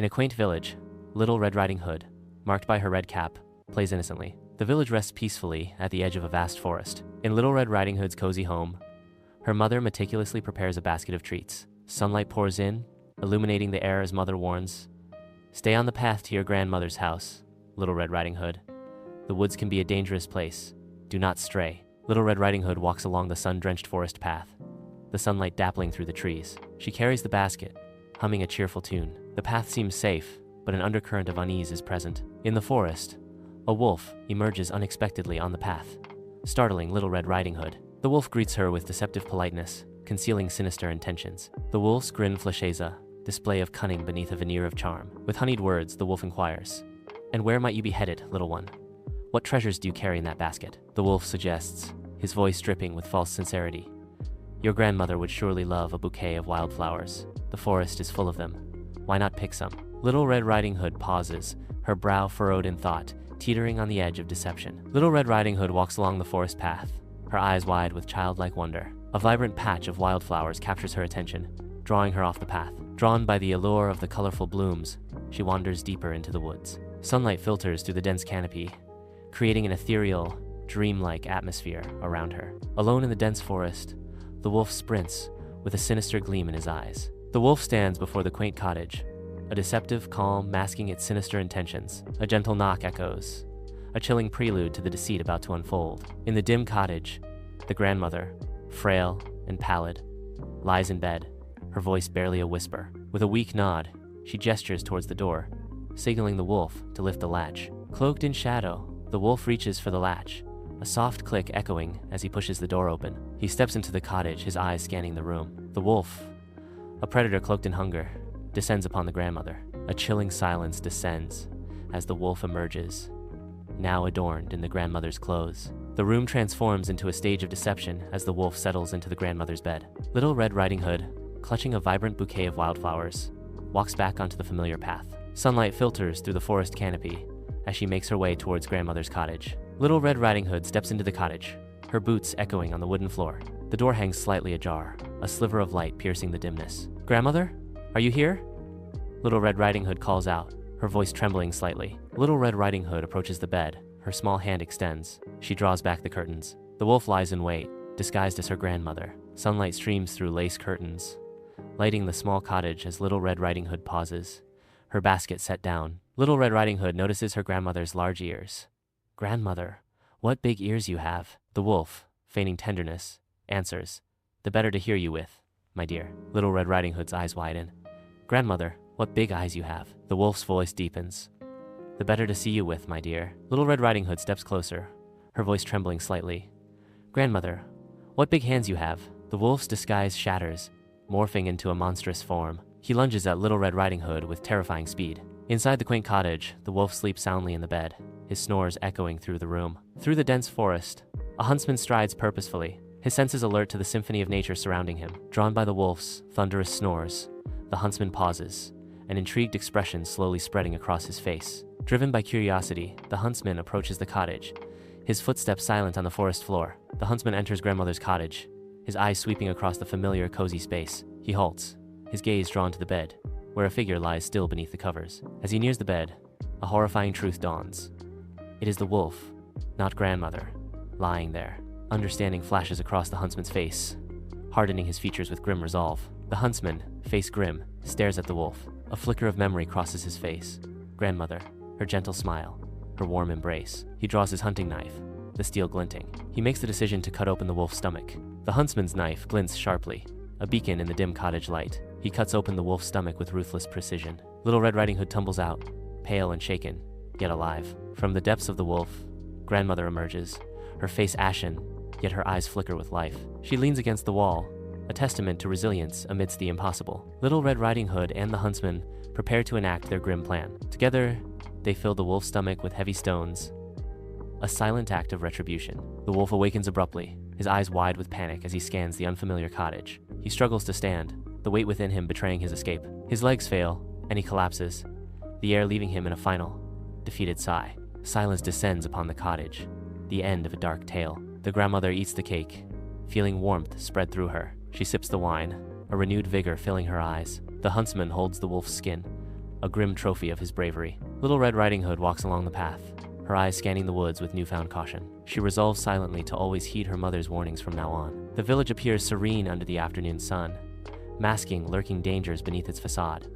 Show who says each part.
Speaker 1: In a quaint village, Little Red Riding Hood, marked by her red cap, plays innocently. The village rests peacefully at the edge of a vast forest. In Little Red Riding Hood's cozy home, her mother meticulously prepares a basket of treats. Sunlight pours in, illuminating the air as mother warns, "Stay on the path to your grandmother's house, Little Red Riding Hood. The woods can be a dangerous place. Do not stray." Little Red Riding Hood walks along the sun-drenched forest path, the sunlight dappling through the trees. She carries the basket, humming a cheerful tune. The path seems safe, but an undercurrent of unease is present. In the forest, a wolf emerges unexpectedly on the path, startling Little Red Riding Hood. The wolf greets her with deceptive politeness, concealing sinister intentions. The wolf's grin flashes a display of cunning beneath a veneer of charm. With honeyed words, the wolf inquires, "And where might you be headed, little one? What treasures do you carry in that basket?" The wolf suggests, his voice dripping with false sincerity, "Your grandmother would surely love a bouquet of wildflowers. The forest is full of them. Why not pick some?" Little Red Riding Hood pauses, her brow furrowed in thought, teetering on the edge of deception. Little Red Riding Hood walks along the forest path, her eyes wide with childlike wonder. A vibrant patch of wildflowers captures her attention, drawing her off the path. Drawn by the allure of the colorful blooms, she wanders deeper into the woods. Sunlight filters through the dense canopy, creating an ethereal, dreamlike atmosphere around her. Alone in the dense forest, the wolf sprints with a sinister gleam in his eyes. The wolf stands before the quaint cottage, a deceptive calm masking its sinister intentions. A gentle knock echoes, a chilling prelude to the deceit about to unfold. In the dim cottage, the grandmother, frail and pallid, lies in bed, her voice barely a whisper. With a weak nod, she gestures towards the door, signaling the wolf to lift the latch. Cloaked in shadow, the wolf reaches for the latch, a soft click echoing as he pushes the door open. He steps into the cottage, his eyes scanning the room. The wolf, a predator cloaked in hunger, descends upon the grandmother. A chilling silence descends as the wolf emerges, now adorned in the grandmother's clothes. The room transforms into a stage of deception as the wolf settles into the grandmother's bed. Little Red Riding Hood, clutching a vibrant bouquet of wildflowers, walks back onto the familiar path. Sunlight filters through the forest canopy as she makes her way towards grandmother's cottage. Little Red Riding Hood steps into the cottage, her boots echoing on the wooden floor. The door hangs slightly ajar, a sliver of light piercing the dimness. "Grandmother? Are you here?" Little Red Riding Hood calls out, her voice trembling slightly. Little Red Riding Hood approaches the bed, her small hand extends. She draws back the curtains. The wolf lies in wait, disguised as her grandmother. Sunlight streams through lace curtains, lighting the small cottage as Little Red Riding Hood pauses, her basket set down. Little Red Riding Hood notices her grandmother's large ears. "Grandmother, what big ears you have." The wolf, feigning tenderness, answers, "The better to hear you with, my dear." Little Red Riding Hood's eyes widen. "Grandmother, what big eyes you have." The wolf's voice deepens. "The better to see you with, my dear." Little Red Riding Hood steps closer, her voice trembling slightly. "Grandmother, what big hands you have." The wolf's disguise shatters, morphing into a monstrous form. He lunges at Little Red Riding Hood with terrifying speed. Inside the quaint cottage, the wolf sleeps soundly in the bed, his snores echoing through the room. Through the dense forest, a huntsman strides purposefully, his senses alert to the symphony of nature surrounding him. Drawn by the wolf's thunderous snores, the huntsman pauses, an intrigued expression slowly spreading across his face. Driven by curiosity, the huntsman approaches the cottage, his footsteps silent on the forest floor. The huntsman enters grandmother's cottage, his eyes sweeping across the familiar, cozy space. He halts, his gaze drawn to the bed, where a figure lies still beneath the covers. As he nears the bed, a horrifying truth dawns. It is the wolf, not grandmother, lying there. Understanding flashes across the huntsman's face, hardening his features with grim resolve. The huntsman, face grim, stares at the wolf. A flicker of memory crosses his face. Grandmother, her gentle smile, her warm embrace. He draws his hunting knife, the steel glinting. He makes the decision to cut open the wolf's stomach. The huntsman's knife glints sharply, a beacon in the dim cottage light. He cuts open the wolf's stomach with ruthless precision. Little Red Riding Hood tumbles out, pale and shaken, yet alive. From the depths of the wolf, grandmother emerges, her face ashen, yet her eyes flicker with life. She leans against the wall, a testament to resilience amidst the impossible. Little Red Riding Hood and the huntsman prepare to enact their grim plan. Together, they fill the wolf's stomach with heavy stones, a silent act of retribution. The wolf awakens abruptly, his eyes wide with panic as he scans the unfamiliar cottage. He struggles to stand, the weight within him betraying his escape. His legs fail, and he collapses, the air leaving him in a final, defeated sigh. Silence descends upon the cottage, the end of a dark tale. The grandmother eats the cake, feeling warmth spread through her. She sips the wine, a renewed vigor filling her eyes. The huntsman holds the wolf's skin, a grim trophy of his bravery. Little Red Riding Hood walks along the path, her eyes scanning the woods with newfound caution. She resolves silently to always heed her mother's warnings from now on. The village appears serene under the afternoon sun, masking lurking dangers beneath its facade.